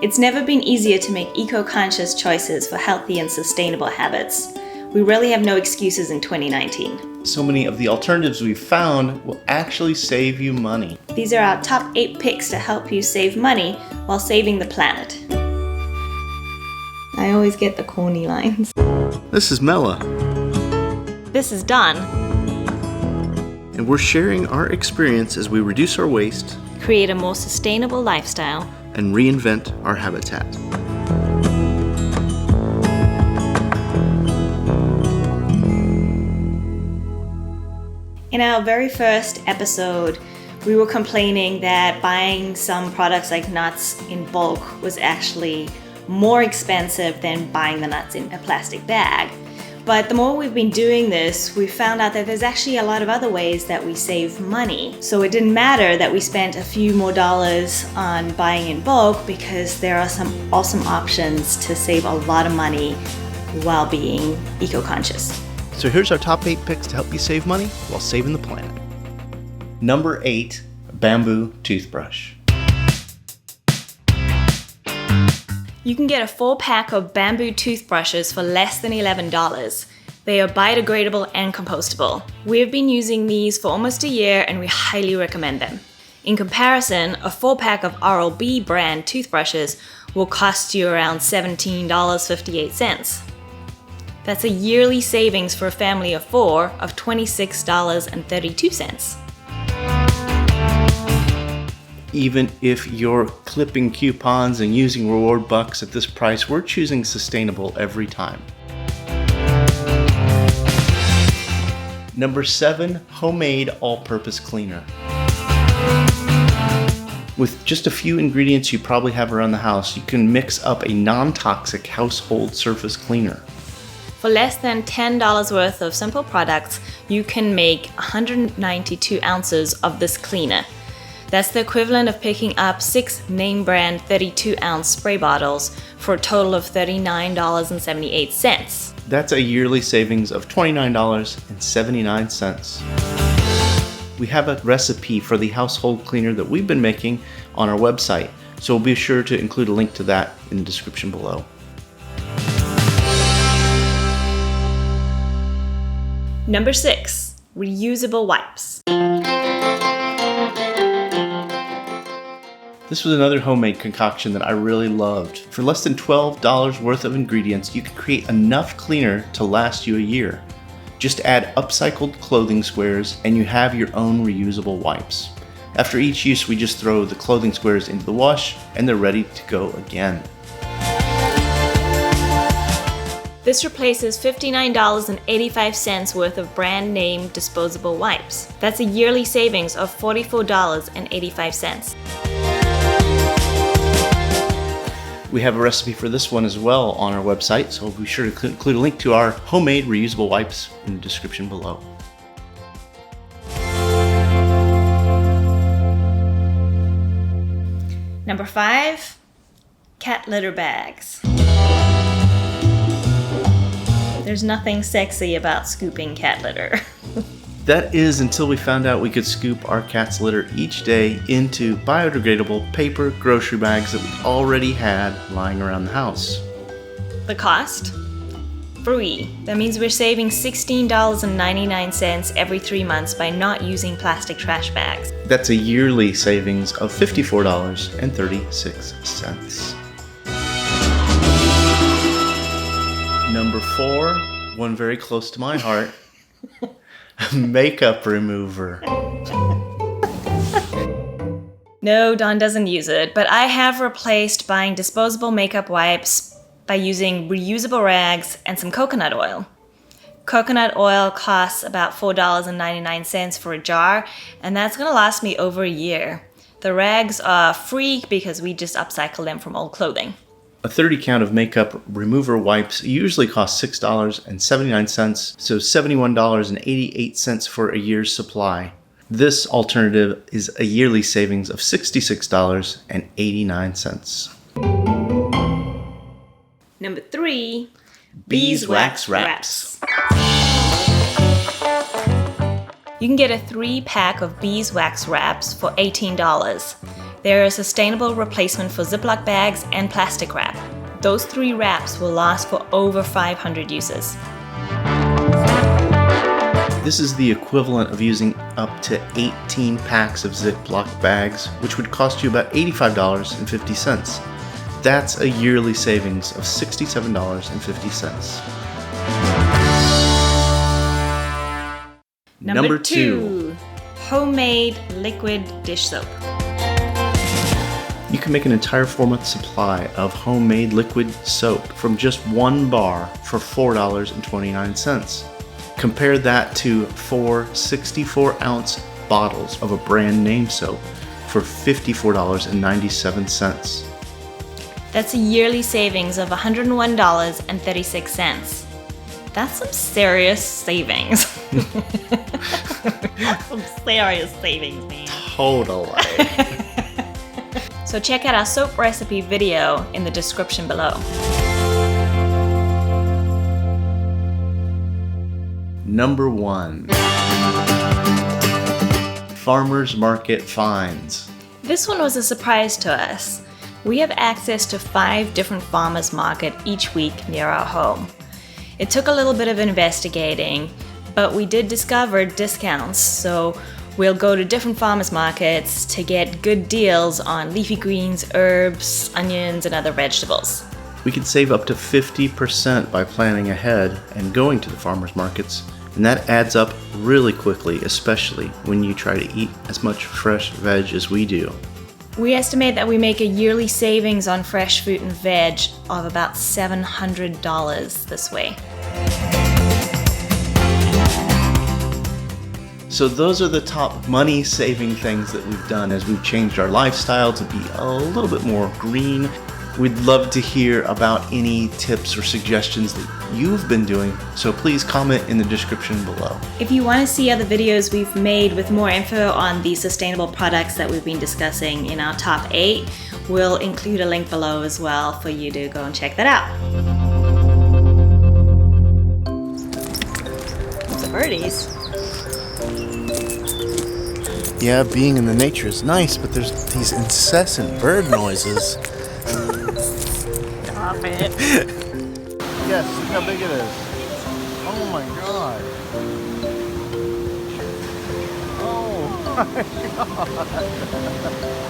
It's never been easier to make eco-conscious choices for healthy and sustainable habits. We really have no excuses in 2019. So many of the alternatives we've found will actually save you money. These are our top 8 picks to help you save money while saving the planet. I always get the corny lines. This is Mela. This is Don. And we're sharing our experience as we reduce our waste, Create a more sustainable lifestyle, and reinvent our habitat. In our very first episode, we were complaining that buying some products like nuts in bulk was actually more expensive than buying the nuts in a plastic bag. But the more we've been doing this, we found out that there's actually a lot of other ways that we save money. So it didn't matter that we spent a few more dollars on buying in bulk because there are some awesome options to save a lot of money while being eco-conscious. So here's our top 8 picks to help you save money while saving the planet. Number 8, bamboo toothbrush. You can get a 4-pack of bamboo toothbrushes for less than $11. They are biodegradable and compostable. We have been using these for almost a year and we highly recommend them. In comparison, a 4-pack of Oral-B brand toothbrushes will cost you around $17.58. That's a yearly savings for a family of 4 of $26.32. Even if you're clipping coupons and using reward bucks at this price, we're choosing sustainable every time. Number 7, homemade all-purpose cleaner. With just a few ingredients you probably have around the house, you can mix up a non-toxic household surface cleaner. For less than $10 worth of simple products, you can make 192 ounces of this cleaner. That's the equivalent of picking up 6 name brand 32-ounce spray bottles for a total of $39.78. That's a yearly savings of $29.79. We have a recipe for the household cleaner that we've been making on our website, so we'll be sure to include a link to that in the description below. Number 6, reusable wipes. This was another homemade concoction that I really loved. For less than $12 worth of ingredients, you can create enough cleaner to last you a year. Just add upcycled clothing squares and you have your own reusable wipes. After each use, we just throw the clothing squares into the wash and they're ready to go again. This replaces $59.85 worth of brand name disposable wipes. That's a yearly savings of $44.85. We have a recipe for this one as well on our website, so be sure to include a link to our homemade reusable wipes in the description below. Number 5, cat litter bags. There's nothing sexy about scooping cat litter. That is until we found out we could scoop our cat's litter each day into biodegradable paper grocery bags that we already had lying around the house. The cost? Free. That means we're saving $16.99 every 3 months by not using plastic trash bags. That's a yearly savings of $54.36. Number 4, one very close to my heart. Makeup remover. No, Don doesn't use it, but I have replaced buying disposable makeup wipes by using reusable rags and some coconut oil. Coconut oil costs about $4.99 for a jar, and that's going to last me over a year. The rags are free because we just upcycle them from old clothing. A 30 count of makeup remover wipes usually cost $6.79, so $71.88 for a year's supply. This alternative is a yearly savings of $66.89. Number 3, Beeswax wraps. You can get a 3-pack of beeswax wraps for $18. They're a sustainable replacement for Ziploc bags and plastic wrap. Those 3 wraps will last for over 500 uses. This is the equivalent of using up to 18 packs of Ziploc bags, which would cost you about $85.50. That's a yearly savings of $67.50. Number 2, homemade liquid dish soap. You can make an entire 4-month supply of homemade liquid soap from just 1 bar for $4.29. Compare that to 4 64-ounce bottles of a brand name soap for $54.97. That's a yearly savings of $101.36. That's some serious savings. Some serious savings, man. Totally. So check out our soap recipe video in the description below. Number 1. Farmers Market Finds. This one was a surprise to us. We have access to 5 different farmers market each week near our home. It took a little bit of investigating, but we did discover discounts, so we'll go to different farmers markets to get good deals on leafy greens, herbs, onions, and other vegetables. We can save up to 50% by planning ahead and going to the farmers markets, and that adds up really quickly, especially when you try to eat as much fresh veg as we do. We estimate that we make a yearly savings on fresh fruit and veg of about $700 this way. So those are the top money-saving things that we've done as we've changed our lifestyle to be a little bit more green. We'd love to hear about any tips or suggestions that you've been doing, so please comment in the description below. If you want to see other videos we've made with more info on the sustainable products that we've been discussing in our top 8, we'll include a link below as well for you to go and check that out. It's a birdies. Yeah, being in the nature is nice, but there's these incessant bird noises. Stop it. Yes, look how big it is. Oh my god. Oh my god.